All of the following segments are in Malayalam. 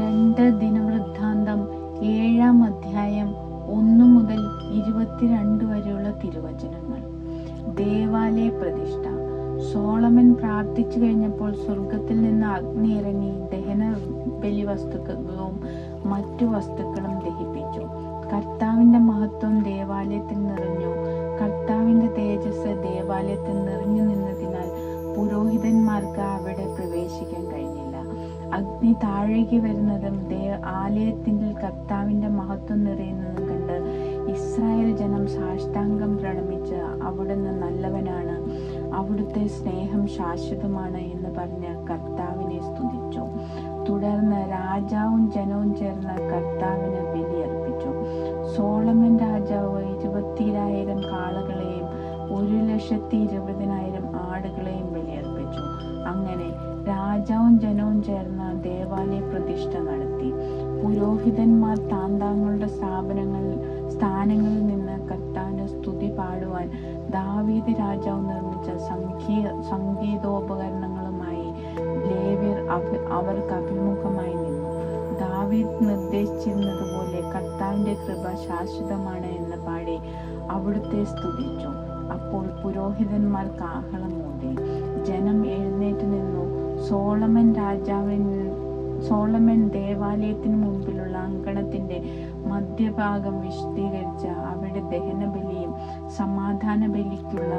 2 ദിനവൃത്താന്തം 7-ാം അധ്യായം 1 മുതൽ 22 വരെയുള്ള തിരുവചനങ്ങൾ. ദേവാലയ പ്രതിഷ്ഠ. സോളമൻ പ്രാർത്ഥിച്ചു കഴിഞ്ഞപ്പോൾ സ്വർഗത്തിൽ നിന്ന് അഗ്നി ഇറങ്ങി ദഹന ബലി വസ്തുക്കളും മറ്റു വസ്തുക്കളും ദഹിപ്പിച്ചു. കർത്താവിന്റെ മഹത്വം ദേവാലയത്തിൽ നിറഞ്ഞു. കർത്താവിന്റെ തേജസ് ദേവാലയത്തിൽ നിറഞ്ഞു നിന്നതിനാൽ പുരോഹിതന്മാർക്ക് അവിടെ പ്രവേശിക്കാൻ കഴിഞ്ഞില്ല. അഗ്നി താഴേക്ക് വരുന്നതും ആലയത്തിൽ കർത്താവിന്റെ മഹത്വം നിറയുന്നതും കണ്ട് ഇസ്രായേൽ ജനം സാഷ്ടാംഗം പ്രണമിച്ച് അവിടുന്ന് നല്ലവനാണ്, അവിടുത്തെ സ്നേഹം ശാശ്വതമാണ് എന്ന് പറഞ്ഞ് കർത്താവിനെ സ്തുതിച്ചു. തുടർന്ന് രാജാവും ജനവും ചേർന്ന് കർത്താവിന് ബലിയർപ്പിച്ചു. സോളമൻ രാജാവ് 20,000 കാളകളെയും 1,20,000 ആടുകളെയും ബലിയർപ്പിച്ചു. അങ്ങനെ രാജാവും ജനവും ചേർന്ന് ദേവാലയ പ്രതിഷ്ഠ നടത്തി. പുരോഹിതന്മാർ താന്താങ്ങളുടെ സ്ഥാനങ്ങളിൽ നിന്ന് കർത്താവിന് സ്തുതി പാടുവാൻ ദാവീദ് രാജാവ് നിർമ്മിച്ച സംഗീതോപകരണങ്ങളുമായി ലേവ്യർ അവർക്ക് അഭിമുഖമായി നിന്നു. ദാവീദ് നിർദ്ദേശിച്ചിരുന്നതുപോലെ കർത്താവിന്റെ കൃപ ശാശ്വതമാണ് എന്ന് പാടി അവിടുത്തെ സ്തുതിച്ചു. അപ്പോൾ പുരോഹിതന്മാർ കാഹളമൂതി. ജനം എഴുന്നേറ്റ് നിന്നു. സോളമൻ ദേവാലയത്തിന് മുമ്പിലുള്ള അങ്കണത്തിന്റെ മധ്യഭാഗം വിശദീകരിച്ച് അവിടെ ദഹനബലിയും സമാധാന ബലിക്കുള്ള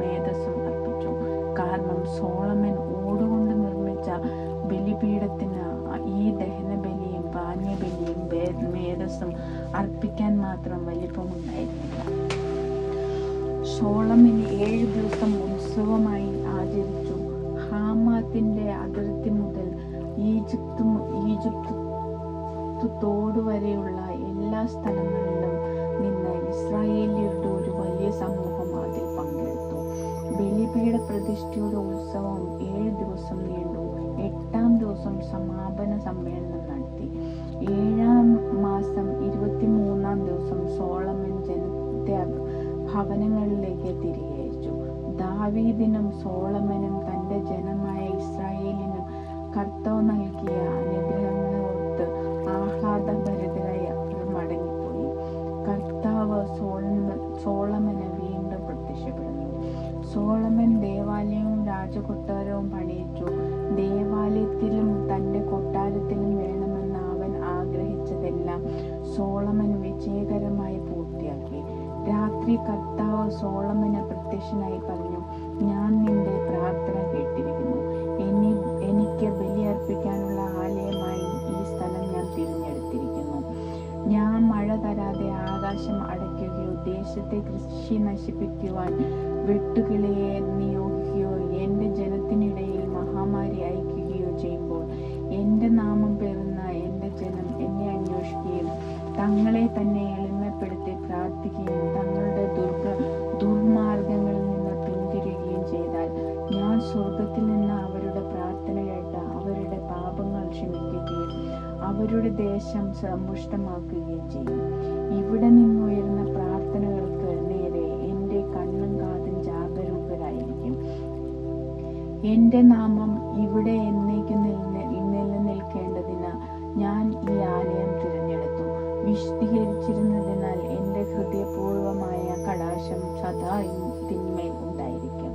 മേധസ്സും അർപ്പിച്ചു. കാരണം സോളമൻ ഓടുകൊണ്ട് നിർമ്മിച്ച ബലിപീഠത്തിന് ഈ ദഹനബലിയും പാനീയബലിയും മേധസ്സും അർപ്പിക്കാൻ മാത്രം വലിപ്പമുണ്ടായിരുന്നില്ല. സോളമൻ 7 ദിവസം ഉത്സവമായി ആചരിച്ചു. ഹാമാത്തിന്റെ അതിർത്തി മുതൽ ഈജിപ്ത് തോട് വരെയുള്ള എല്ലാ സ്ഥലങ്ങളിലും നിന്ന് ഇസ്രായേല്യരുടെ ഒരു വലിയ സമൂഹം അതിൽ പങ്കെടുത്തു. ബലിപീഠ പ്രതിഷ്ഠയുടെ ഉത്സവം 7 ദിവസം നീണ്ടു. 8-ാം ദിവസം സമാപന സമ്മേളനം നടത്തി. 7-ാം മാസം 23-ാം ദിവസം സോളമൻ ജനത്തെ ഭവനങ്ങളിലേക്ക് തിരികെ അയച്ചു. ദാവീദിനും സോളമനും തന്റെ ജനമായ ഇസ്രായേലിനും കർത്താവ് നൽകിയ അനുഗ്രഹങ്ങളെ ഓർത്ത് ആഹ്ലാദഭരിതരായി അവർ മടങ്ങിപ്പോയി. കർത്താവ് സോളമന് വീണ്ടും പ്രത്യക്ഷപ്പെടുന്നു. സോളമൻ ദേവാലയവും രാജകൊട്ടാരവും പണിയിച്ചു. ദേവാലയത്തിലും തന്റെ കൊട്ടാരത്തിലും വേണമെന്ന് അവൻ ആഗ്രഹിച്ചതെല്ലാം സോളമൻ വിജയകരമായി പൂർത്തിയാക്കി. രാത്രി കർത്താവ് സോളമന് പ്രത്യക്ഷനായി പറഞ്ഞു, ഞാൻ നിന്റെ പ്രാർത്ഥന കേട്ടിരിക്കുന്നു. എനിക്ക് ബലിയർപ്പിക്കാനുള്ള ആലയമായി ഈ സ്ഥലം ഞാൻ തിരഞ്ഞെടുത്തിരിക്കുന്നു. ഞാൻ മഴ തരാതെ ആകാശം അടയ്ക്കുകയോ ദേശത്തെ കൃഷി നശിപ്പിക്കുവാൻ വെട്ടുകിളിയെ നിയോഗിക്കുകയോ എന്റെ ജനത്തിനിടയിൽ മഹാമാരി അയക്കുകയോ ചെയ്യുമ്പോൾ എന്റെ നാമം പേറുന്ന എന്റെ ജനം എന്നെ അന്വേഷിക്കുകയും തങ്ങളെ തന്നെ എളിമപ്പെടുത്തി പ്രാർത്ഥിക്കുകയും തങ്ങളുടെ ദുർമാർഗങ്ങളിൽ നിന്ന് പിന്തിരിയുകയും ചെയ്താൽ ഞാൻ സ്വർഗത്തിൽ നിന്ന് അവരുടെ പ്രാർത്ഥന കേട്ട് അവരുടെ പാപങ്ങൾ ക്ഷമിക്കുകയും അവരുടെ ദേശം സമ്പുഷ്ടമാക്കുകയും ചെയ്യും. ഇവിടെ നിന്നുയരുന്ന പ്രാർത്ഥനകൾക്ക് നേരെ എന്റെ കണ്ണും കാതും ജാഗരൂകരായിരിക്കും. എന്റെ നാമം ഇവിടെ എന്നേക്കും നിലനിൽക്കേണ്ടതിന് ഞാൻ ഈ ആലയം തിരഞ്ഞെടുത്തു. വിശദീകരിച്ചിരുന്നതിനാൽ എന്റെ ഹൃദയപൂർവമായ കടാക്ഷം സദാ തിന്മേൽ ഉണ്ടായിരിക്കും.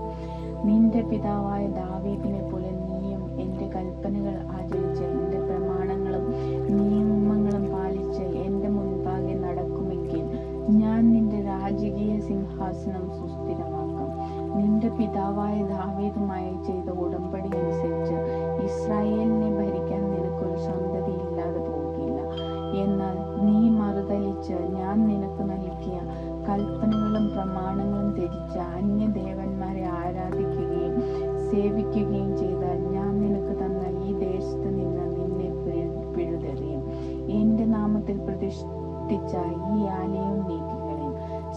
നിന്റെ പിതാവായ ദാവീദിനെ പോലെ നീയും എന്റെ കൽപ്പനകൾ ആചരിച്ച് എന്റെ പ്രമാണങ്ങളും നിയമങ്ങളും പാലിച്ച് എന്റെ മുൻപാകെ നടക്കുമെങ്കിൽ ഞാൻ നിന്റെ രാജകീയ സിംഹാസനം സുസ്ഥിരമാക്കും. നിന്റെ പിതാവായ ദാവീദുമായി ചെയ്ത ഉടമ്പടി അനുസരിച്ച് ഇസ്രായേലിനെ ഭരിക്കാൻ നിനക്കൊരു സന്തതി ഇല്ലാതെ പോകില്ല. എന്നാൽ നീ മറുതലിച്ച് ഞാൻ നിനക്ക് നൽകിയ കൽപ്പനകളും പ്രമാണങ്ങളും ത്യജിച്ച് അന്യദേവന്മാരെ ആരാധിക്കുകയും സേവിക്കുകയും ചെയ്താൽ ഞാൻ നിനക്ക് തന്ന ഈ ദേശത്ത് നിന്ന് നിന്നെ പിഴുതെറിയും. എന്റെ നാമത്തിൽ പ്രതിഷ്ഠിച്ച ഈ ആലയം നീക്കിക്കളയും.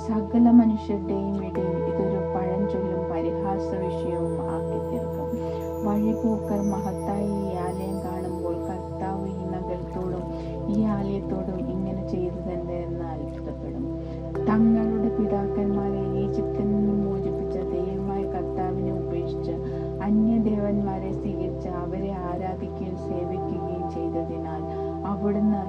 സകല മനുഷ്യരുടെയും ഇടയിൽ ഇതൊരു പഴഞ്ചൊല്ലും പരിഹാസ വിഷയവും ആക്കി തീർക്കും. വഴിപോക്കർ മഹത്തായ ഈ ആലയം കാണുമ്പോൾ കർത്താവ് ഈ നഗരത്തോടും ഈ ആലയത്തോടും ഇങ്ങനെ ചെയ്തതെന്ന് അത്ഭുതപ്പെടും. തങ്ങളുടെ പിതാക്കന്മാരെ ഈജിപ്തിൽ നിന്നും മോചിപ്പിച്ച ദൈവമായ കർത്താവിനെ ഉപേക്ഷിച്ച് അന്യദേവന്മാരെ സ്വീകരിച്ച് അവരെ ആരാധിക്കുകയും സേവിക്കുകയും ചെയ്തതിനാൽ അവിടുന്ന്